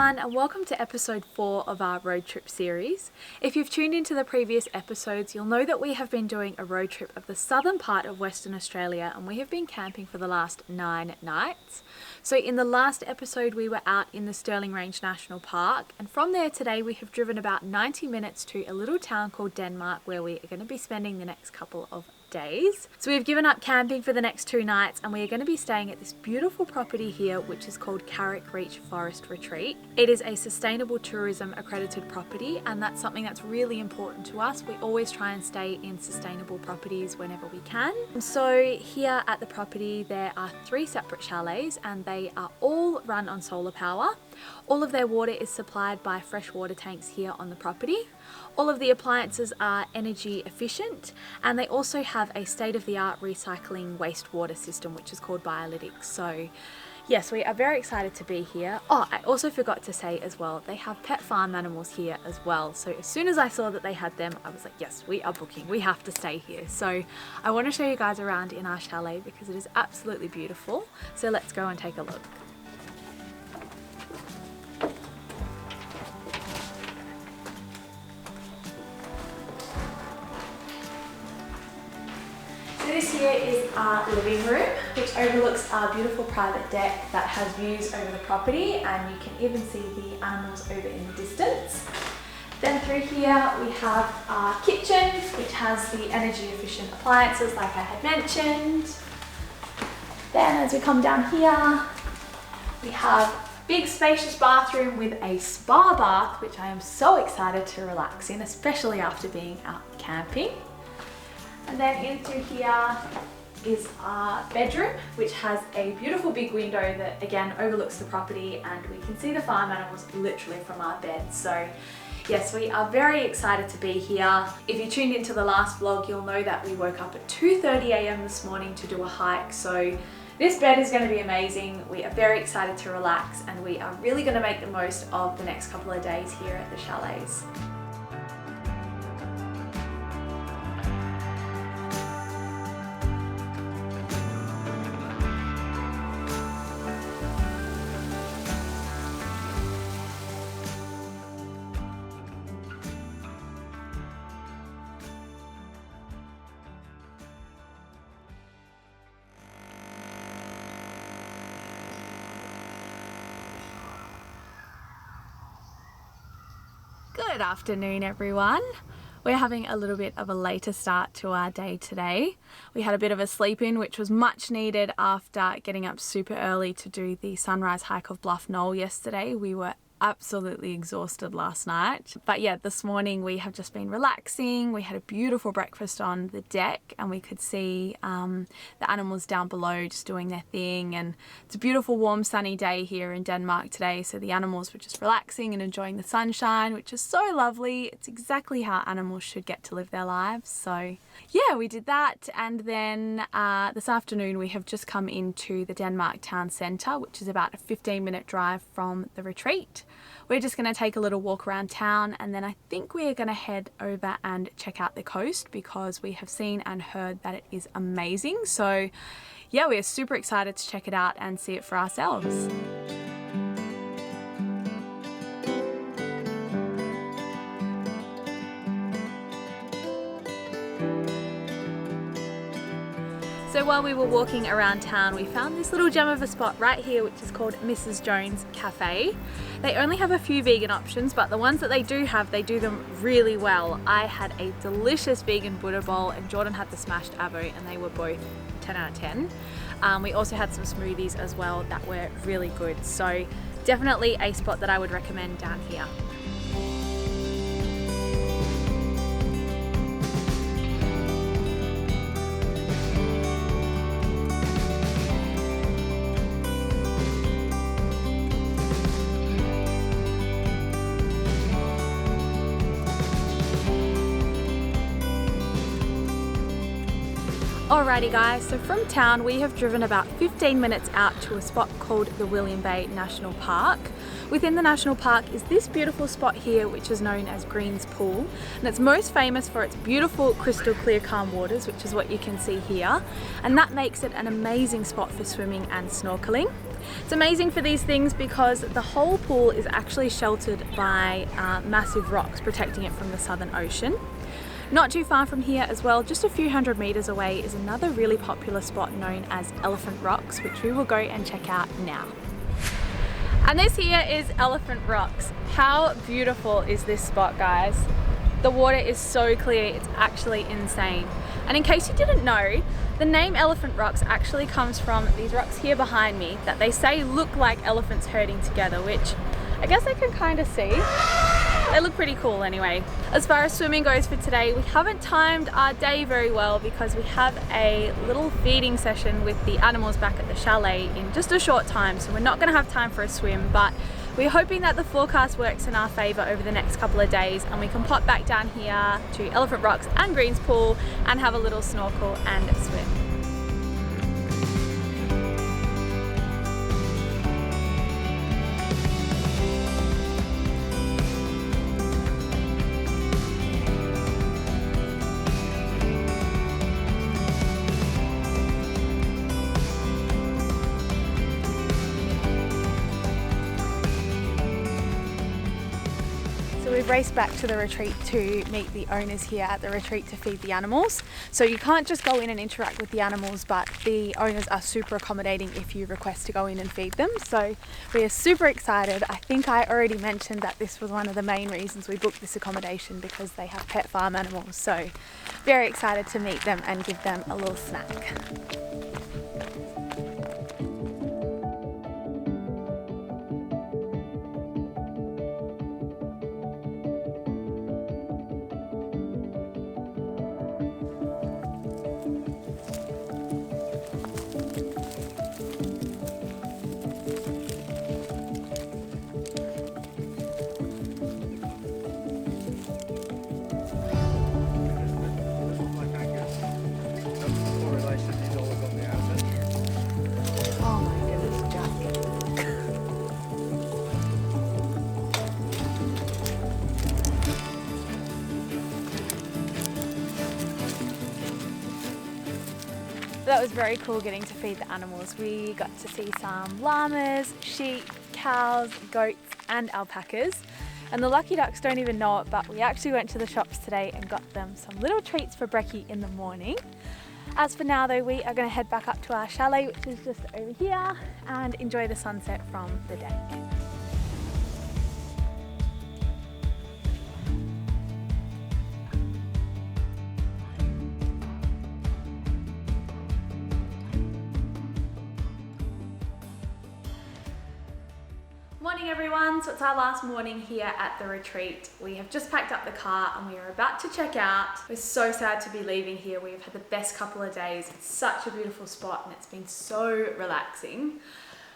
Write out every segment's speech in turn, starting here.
everyone, and welcome to episode 4 of our road trip series. If you've tuned into the previous episodes, you'll know that we have been doing a road trip of the southern part of Western Australia, and we have been camping for the last 9 nights. So in the last episode we were out in the Stirling Range National Park, and from there today we have driven about 90 minutes to a little town called Denmark, where we are going to be spending the next couple of days. So we've given up camping for the next 2 nights, and we are going to be staying at this beautiful property here, which is called Karrak Reach Forest Retreat. It is a sustainable tourism accredited property, and that's something that's really important to us. We always try and stay in sustainable properties whenever we can. So here at the property there are 3 separate chalets, and they are all run on solar power. All of their water is supplied by fresh water tanks here on the property. All of the appliances are energy efficient, and they also have a state-of-the-art recycling wastewater system, which is called Biolytics. So yes, we are very excited to be here. Oh, I also forgot to say as well, they have pet farm animals here as well. So as soon as I saw that they had them, I was like, yes, we are booking. We have to stay here. So I want to show you guys around in our chalet because it is absolutely beautiful. So let's go and take a look. So this here is our living room, which overlooks our beautiful private deck that has views over the property, and you can even see the animals over in the distance. Then through here we have our kitchen, which has the energy efficient appliances like I had mentioned. Then as we come down here, we have a big spacious bathroom with a spa bath, which I am so excited to relax in, especially after being out camping. And then into here is our bedroom, which has a beautiful big window that again overlooks the property, and we can see the farm animals literally from our bed. So yes, we are very excited to be here. If you tuned into the last vlog, you'll know that we woke up at 2:30 a.m. this morning to do a hike. So this bed is going to be amazing. We are very excited to relax, and we are really going to make the most of the next couple of days here at the chalets. Good afternoon, everyone. We're having a little bit of a later start to our day today. We had a bit of a sleep in, which was much needed after getting up super early to do the sunrise hike of Bluff Knoll yesterday. We were absolutely exhausted last night, but yeah, this morning we have just been relaxing. We had a beautiful breakfast on the deck, and we could see the animals down below just doing their thing, and it's a beautiful warm sunny day here in Denmark today, so the animals were just relaxing and enjoying the sunshine, which is so lovely. It's exactly how animals should get to live their lives. So yeah, we did that, and then this afternoon we have just come into the Denmark town centre, which is about a 15-minute drive from the retreat. We're just going to take a little walk around town, and then I think we are going to head over and check out the coast because we have seen and heard that it is amazing. So yeah, we are super excited to check it out and see it for ourselves. So while we were walking around town, we found this little gem of a spot right here, which is called Mrs. Jones Cafe. They only have a few vegan options, but the ones that they do have, they do them really well. I had a delicious vegan Buddha bowl, and Jordan had the smashed avo, and they were both 10 out of 10. We also had some smoothies as well that were really good. So definitely a spot that I would recommend down here. Alrighty guys, so from town we have driven about 15 minutes out to a spot called the William Bay National Park. Within the national park is this beautiful spot here, which is known as Green's Pool, and it's most famous for its beautiful crystal clear calm waters, which is what you can see here, and that makes it an amazing spot for swimming and snorkeling. It's amazing for these things because the whole pool is actually sheltered by massive rocks protecting it from the Southern Ocean. Not too far from here as well, just a few hundred meters away, is another really popular spot known as Elephant Rocks, which we will go and check out now. And this here is Elephant Rocks. How beautiful is this spot, guys? The water is so clear, it's actually insane. And in case you didn't know, the name Elephant Rocks actually comes from these rocks here behind me that they say look like elephants herding together, which I guess I can kind of see. They look pretty cool anyway. As far as swimming goes for today, we haven't timed our day very well because we have a little feeding session with the animals back at the chalet in just a short time, so we're not going to have time for a swim, but we're hoping that the forecast works in our favour over the next couple of days and we can pop back down here to Elephant Rocks and Greens Pool and have a little snorkel and swim. We've raced back to the retreat to meet the owners here at the retreat to feed the animals. So you can't just go in and interact with the animals, but the owners are super accommodating if you request to go in and feed them. So we are super excited. I think I already mentioned that this was one of the main reasons we booked this accommodation, because they have pet farm animals. So very excited to meet them and give them a little snack. That was very cool getting to feed the animals. We got to see some llamas, sheep, cows, goats and alpacas. And the lucky ducks don't even know it, but we actually went to the shops today and got them some little treats for brekkie in the morning. As for now though, we are going to head back up to our chalet, which is just over here, and enjoy the sunset from the deck. Morning everyone, so it's our last morning here at the retreat. We have just packed up the car and we are about to check out. We're so sad to be leaving here. We've had the best couple of days. It's such a beautiful spot and it's been so relaxing.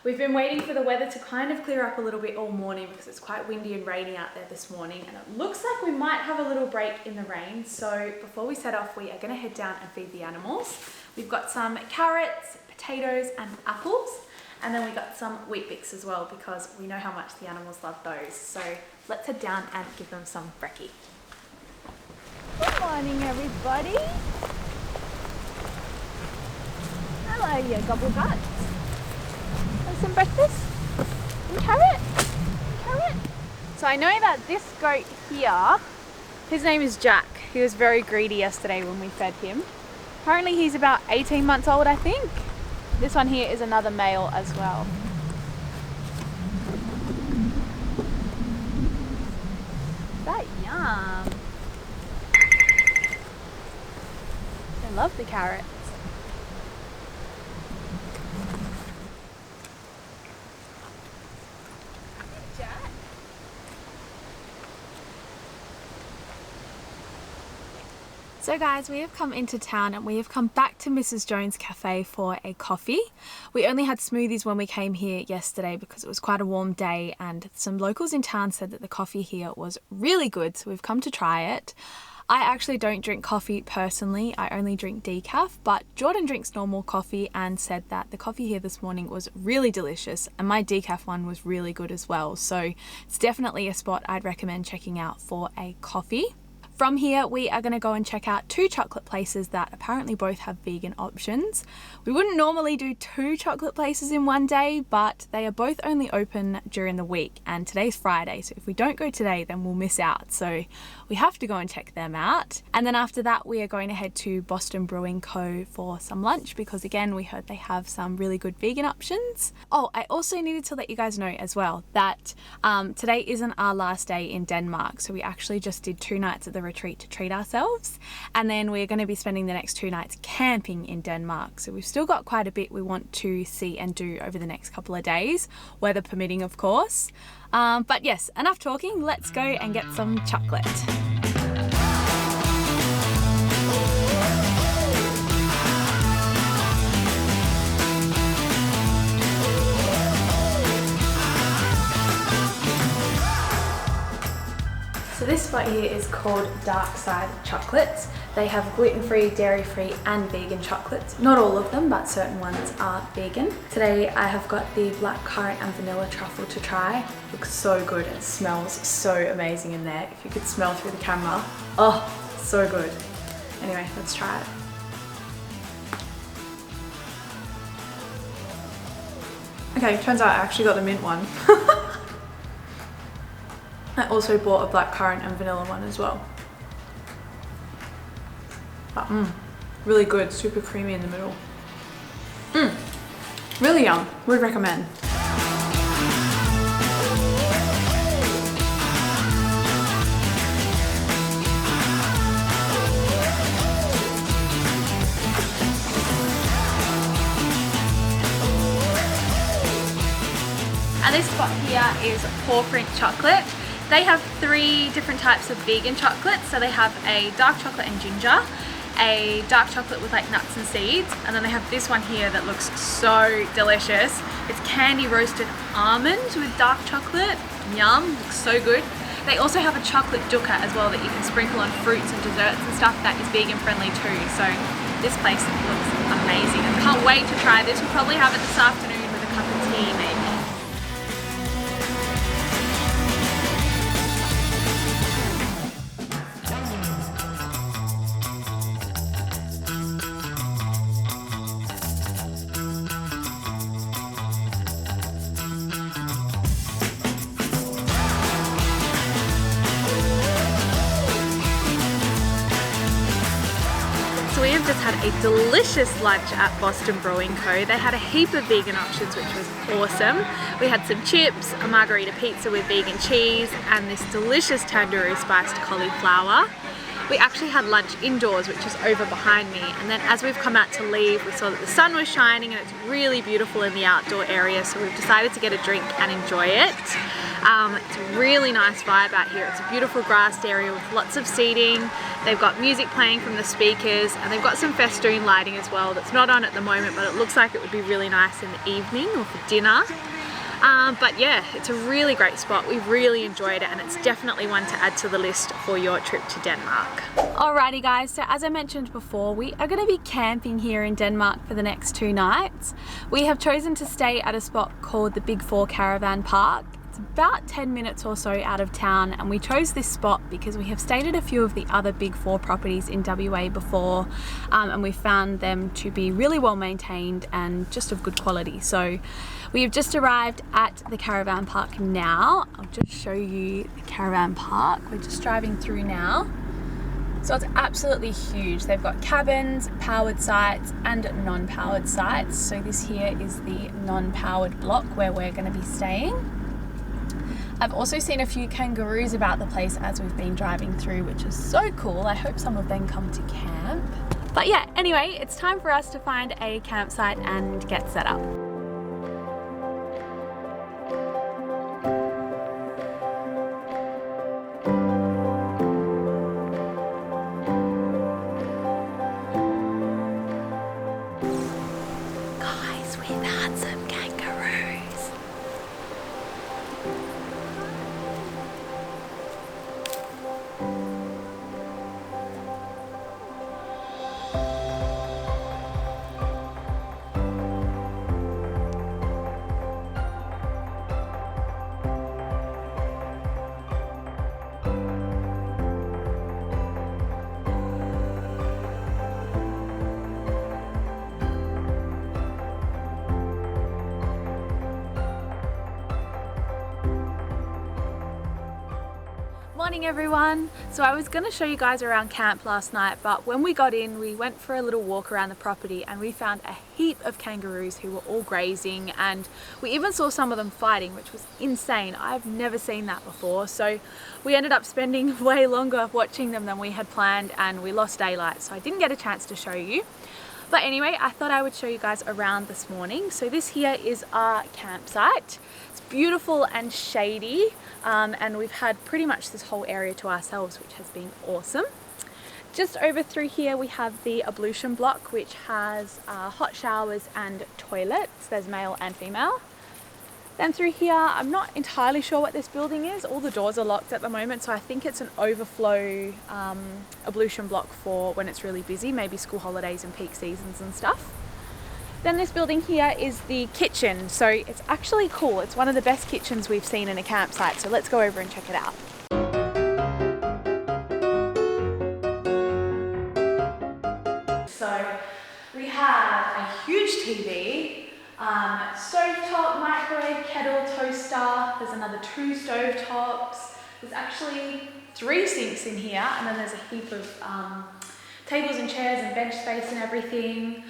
We've been waiting for the weather to kind of clear up a little bit all morning because it's quite windy and rainy out there this morning, and it looks like we might have a little break in the rain. So before we set off, we are going to head down and feed the animals. We've got some carrots, potatoes and apples. And then we got some wheat bix as well because we know how much the animals love those. So let's head down and give them some brekkie. Good morning everybody. Hello you gobble guts. Want some breakfast? And carrot? And carrot? So I know that this goat here, his name is Jack. He was very greedy yesterday when we fed him. Apparently he's about 18 months old, I think. This one here is another male as well. Is that yum? I love the carrots. So guys, we have come into town and we have come back to Mrs. Jones Cafe for a coffee. We only had smoothies when we came here yesterday because it was quite a warm day, and some locals in town said that the coffee here was really good, so we've come to try it. I actually don't drink coffee personally, I only drink decaf, but Jordan drinks normal coffee and said that the coffee here this morning was really delicious, and my decaf one was really good as well, so it's definitely a spot I'd recommend checking out for a coffee. From here, we are going to go and check out 2 chocolate places that apparently both have vegan options. We wouldn't normally do 2 chocolate places in one day, but they are both only open during the week, and today's Friday, so if we don't go today, then we'll miss out. So we have to go and check them out. And then after that, we are going to head to Boston Brewing Co for some lunch, because again, we heard they have some really good vegan options. Oh, I also needed to let you guys know as well that today isn't our last day in Denmark, so we actually just did 2 nights at the retreat to treat ourselves, and then we're going to be spending the next 2 nights camping in Denmark. So we've still got quite a bit we want to see and do over the next couple of days, weather permitting of course. But yes, enough talking, let's go and get some chocolate. So this spot here is called Dark Side Chocolates. They have gluten-free, dairy-free and vegan chocolates. Not all of them, but certain ones are vegan. Today I have got the black currant and vanilla truffle to try. Looks so good and smells so amazing in there. If you could smell through the camera. Oh, so good. Anyway, let's try it. Okay, turns out I actually got the mint one. I also bought a black currant and vanilla one as well. But really good, super creamy in the middle. Really yum, would recommend. And this spot here is Pawprint chocolate. They have 3 different types of vegan chocolates. So they have a dark chocolate and ginger, a dark chocolate with like nuts and seeds, and then they have this one here that looks so delicious. It's candy roasted almonds with dark chocolate. Yum, looks so good. They also have a chocolate dukkha as well that you can sprinkle on fruits and desserts and stuff that is vegan friendly too. So this place looks amazing. I can't wait to try this. We'll probably have it this afternoon with a cup of tea maybe. We have just had a delicious lunch at Boston Brewing Co. They had a heap of vegan options, which was awesome. We had some chips, a margarita pizza with vegan cheese, and this delicious tandoori spiced cauliflower. We actually had lunch indoors, which is over behind me, and then as we've come out to leave, we saw that the sun was shining and it's really beautiful in the outdoor area, so we've decided to get a drink and enjoy it. It's a really nice vibe out here. It's a beautiful grassed area with lots of seating. They've got music playing from the speakers, and they've got some festoon lighting as well that's not on at the moment, but it looks like it would be really nice in the evening or for dinner. But yeah, it's a really great spot. We've really enjoyed it, and it's definitely one to add to the list for your trip to Denmark. Alrighty guys, so as I mentioned before, we are going to be camping here in Denmark for the next 2 nights. We have chosen to stay at a spot called the Big 4 Caravan Park. It's about 10 minutes or so out of town, and we chose this spot because we have stayed at a few of the other Big 4 properties in WA before, and we found them to be really well maintained and just of good quality. So we have just arrived at the caravan park now. I'll just show you the caravan park. We're just driving through now. So it's absolutely huge. They've got cabins, powered sites and non-powered sites. So this here is the non-powered block where we're going to be staying. I've also seen a few kangaroos about the place as we've been driving through, which is so cool. I hope some of them come to camp. But yeah, anyway, it's time for us to find a campsite and get set up. Guys, we've had some kangaroos. Morning everyone. So I was going to show you guys around camp last night, but when we got in we went for a little walk around the property and we found a heap of kangaroos who were all grazing, and we even saw some of them fighting, which was insane. I've never seen that before, so we ended up spending way longer watching them than we had planned and we lost daylight, so I didn't get a chance to show you. But anyway, I thought I would show you guys around this morning. So this here is our campsite. It's beautiful and shady, and we've had pretty much this whole area to ourselves, which has been awesome. Just over through here we have the ablution block, which has hot showers and toilets. There's male and female. Then through here, I'm not entirely sure what this building is. All the doors are locked at the moment, so I think it's an overflow ablution block for when it's really busy, maybe school holidays and peak seasons and stuff. Then this building here is the kitchen, so it's actually cool. It's one of the best kitchens we've seen in a campsite, so let's go over and check it out. So we have a huge TV, stovetop, microwave, kettle, toaster. There's another 2 stovetops. There's actually 3 sinks in here, and then there's a heap of tables and chairs and bench space and everything.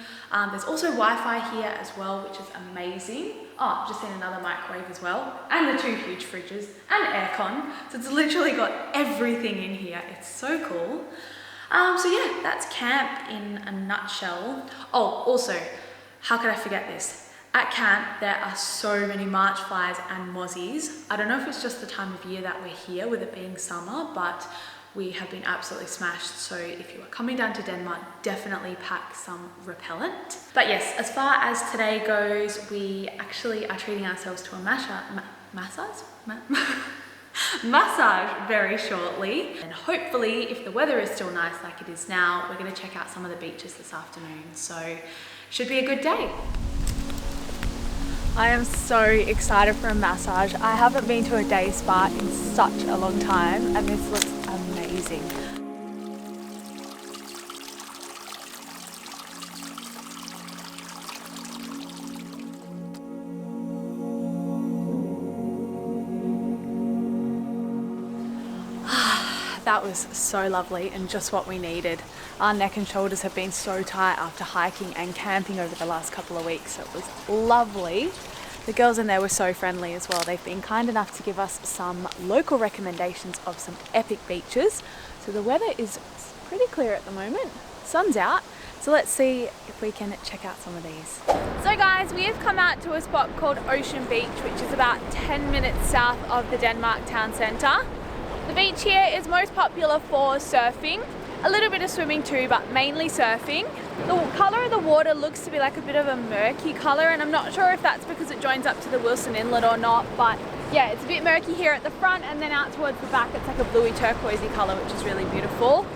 There's also Wi-Fi here as well, which is amazing. Oh, I've just seen another microwave as well, and the 2 huge fridges and aircon. So it's literally got everything in here. It's so cool. So yeah, that's camp in a nutshell. Oh, also, how could I forget this? At camp, there are so many March flies and mozzies. I don't know if it's just the time of year that we're here with it being summer, but we have been absolutely smashed. So if you are coming down to Denmark, definitely pack some repellent. But yes, as far as today goes, we actually are treating ourselves to a massage very shortly. And hopefully, if the weather is still nice like it is now, we're gonna check out some of the beaches this afternoon. So should be a good day. I am so excited for a massage. I haven't been to a day spa in such a long time, and this looks amazing. That was so lovely and just what we needed. Our neck and shoulders have been so tight after hiking and camping over the last couple of weeks, so it was lovely. The girls in there were so friendly as well. They've been kind enough to give us some local recommendations of some epic beaches. So the weather is pretty clear at the moment. Sun's out, so let's see if we can check out some of these. So guys, we have come out to a spot called Ocean Beach, which is about 10 minutes south of the Denmark town centre. The beach here is most popular for surfing, a little bit of swimming too, but mainly surfing. The colour of the water looks to be like a bit of a murky colour, and I'm not sure if that's because it joins up to the Wilson Inlet or not, but yeah, it's a bit murky here at the front, and then out towards the back it's like a bluey turquoisey colour, which is really beautiful.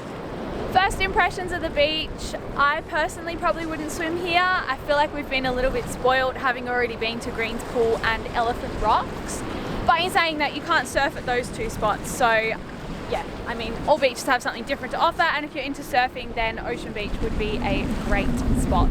First impressions of the beach, I personally probably wouldn't swim here. I feel like we've been a little bit spoiled having already been to Green's Pool and Elephant Rocks. But in saying that, you can't surf at those 2 spots, so yeah, I mean, all beaches have something different to offer, and if you're into surfing, then Ocean Beach would be a great spot.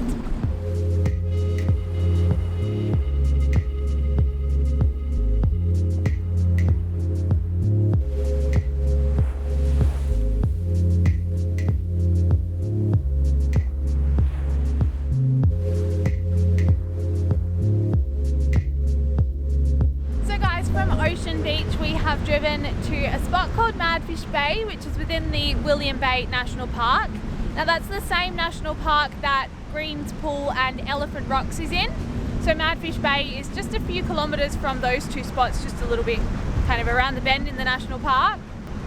Ocean Beach, we have driven to a spot called Madfish Bay, which is within the William Bay National Park. Now that's the same national park that Green's Pool and Elephant Rocks is in. So Madfish Bay is just a few kilometres from those 2 spots, just a little bit kind of around the bend in the national park.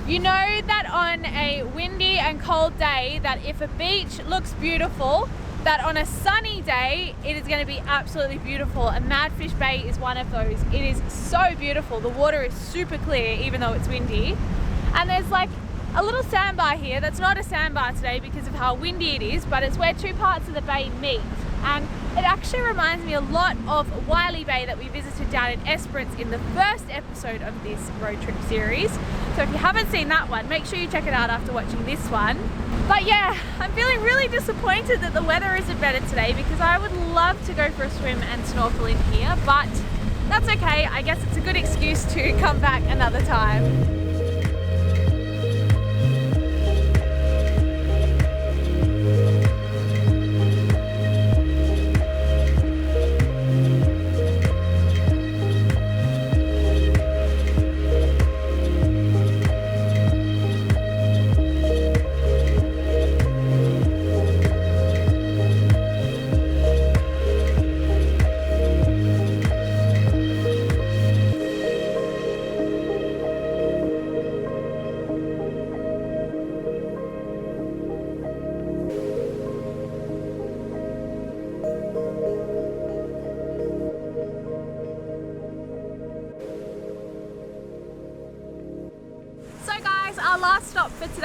You know that on a windy and cold day, that if a beach looks beautiful, that on a sunny day it is going to be absolutely beautiful, and Madfish Bay is one of those. It is so beautiful. The water is super clear even though it's windy, and there's like a little sandbar here that's not a sandbar today because of how windy it is, but it's where 2 parts of the bay meet, and it actually reminds me a lot of Wiley Bay that we visited down in Esperance in the first episode of this road trip series. So if you haven't seen that one, make sure you check it out after watching this one. But yeah, I'm feeling really disappointed that the weather isn't better today, because I would love to go for a swim and snorkel in here, but that's okay. I guess it's a good excuse to come back another time.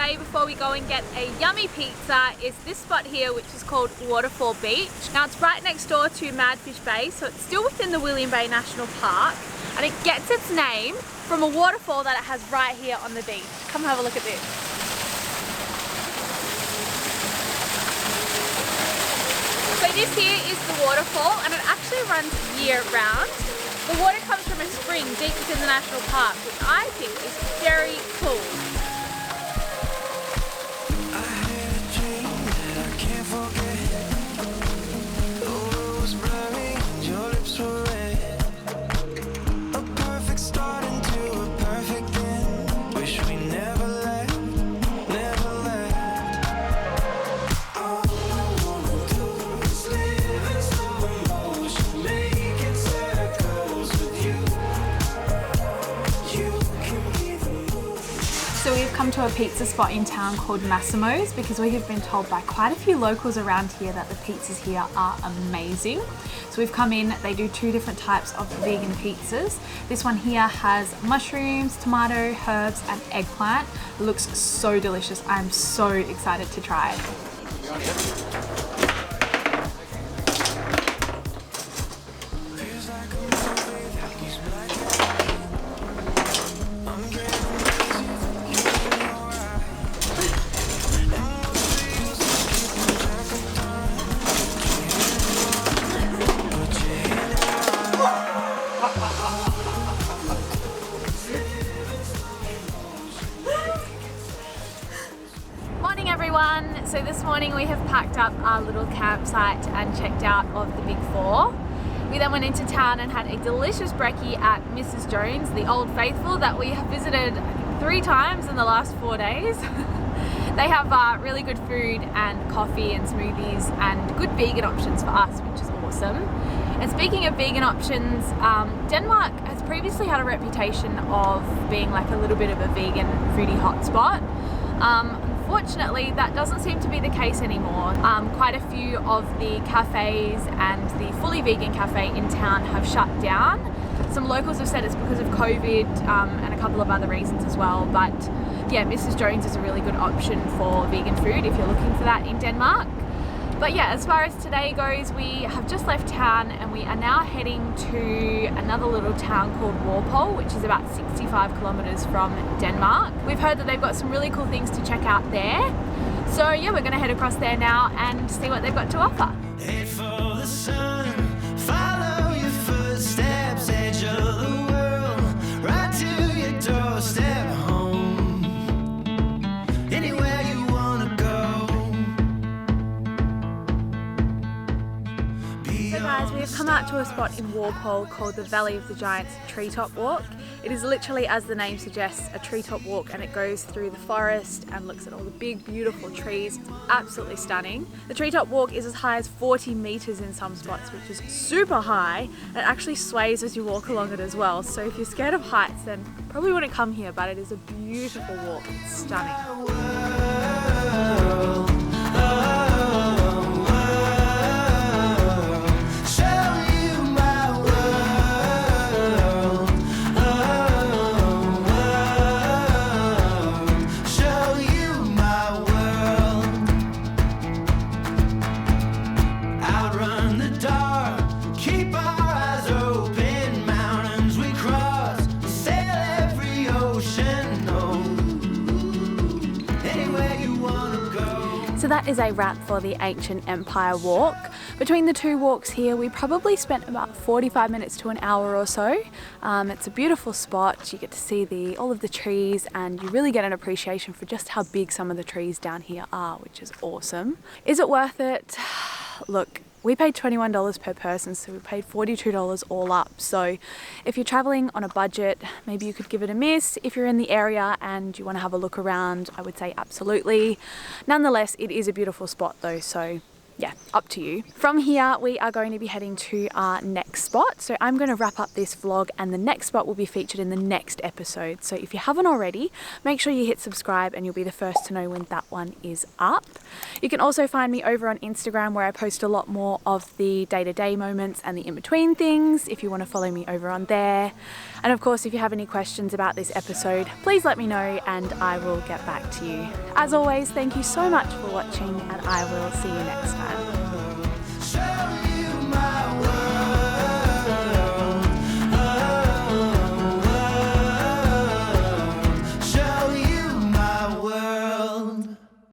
Bay before we go and get a yummy pizza is this spot here, which is called Waterfall Beach. Now it's right next door to Madfish Bay, so it's still within the William Bay National Park, and it gets its name from a waterfall that it has right here on the beach. Come have a look at this. So this here is the waterfall, and it actually runs year round. The water comes from a spring deep within the national park, which I think is very cool. So we've come to a pizza spot in town called Massimos because we have been told by quite a few locals around here that the pizzas here are amazing. So we've come in, they do 2 different types of vegan pizzas. This one here has mushrooms, tomato, herbs and eggplant. It looks so delicious. I'm so excited to try it. So this morning we have packed up our little campsite and checked out of the Big 4. We then went into town and had a delicious brekkie at Mrs. Jones, the Old Faithful that we have visited 3 times in the last 4 days. They have really good food and coffee and smoothies and good vegan options for us, which is awesome. And speaking of vegan options, Denmark has previously had a reputation of being like a little bit of a vegan foodie hotspot. Unfortunately, that doesn't seem to be the case anymore. Quite a few of the cafes and the fully vegan cafe in town have shut down. Some locals have said it's because of COVID and a couple of other reasons as well. But yeah, Mrs. Jones is a really good option for vegan food if you're looking for that in Denmark. But yeah, as far as today goes, we have just left town and we are now heading to another little town called Walpole, which is about 65 kilometers from Denmark. We've heard that they've got some really cool things to check out there. So yeah, we're gonna head across there now and see what they've got to offer. Head for the sun, follow your footsteps, edge of the world, right to your doorstep home, anywhere you wanna go. So guys, we have come out to a spot in Walpole called the Valley of the Giants Treetop Walk. It is literally, as the name suggests, a treetop walk, and it goes through the forest and looks at all the big beautiful trees. It's absolutely stunning. The treetop walk is as high as 40 meters in some spots, which is super high. It actually sways as you walk along it as well. So if you're scared of heights, then probably wouldn't come here, but it is a beautiful walk. It's stunning. So that is a wrap for the Ancient Empire walk. Between the 2 walks here, we probably spent about 45 minutes to an hour or so. It's a beautiful spot. You get to see all of the trees, and you really get an appreciation for just how big some of the trees down here are, which is awesome. Is it worth it? Look, we paid $21 per person, so we paid $42 all up. So if you're traveling on a budget, maybe you could give it a miss. If you're in the area and you want to have a look around, I would say absolutely. Nonetheless, it is a beautiful spot though, so yeah, up to you. From here, we are going to be heading to our next spot. So I'm going to wrap up this vlog and the next spot will be featured in the next episode. So if you haven't already, make sure you hit subscribe and you'll be the first to know when that one is up. You can also find me over on Instagram where I post a lot more of the day-to-day moments and the in-between things if you want to follow me over on there. And of course, if you have any questions about this episode, please let me know and I will get back to you. As always, thank you so much for watching and I will see you next time.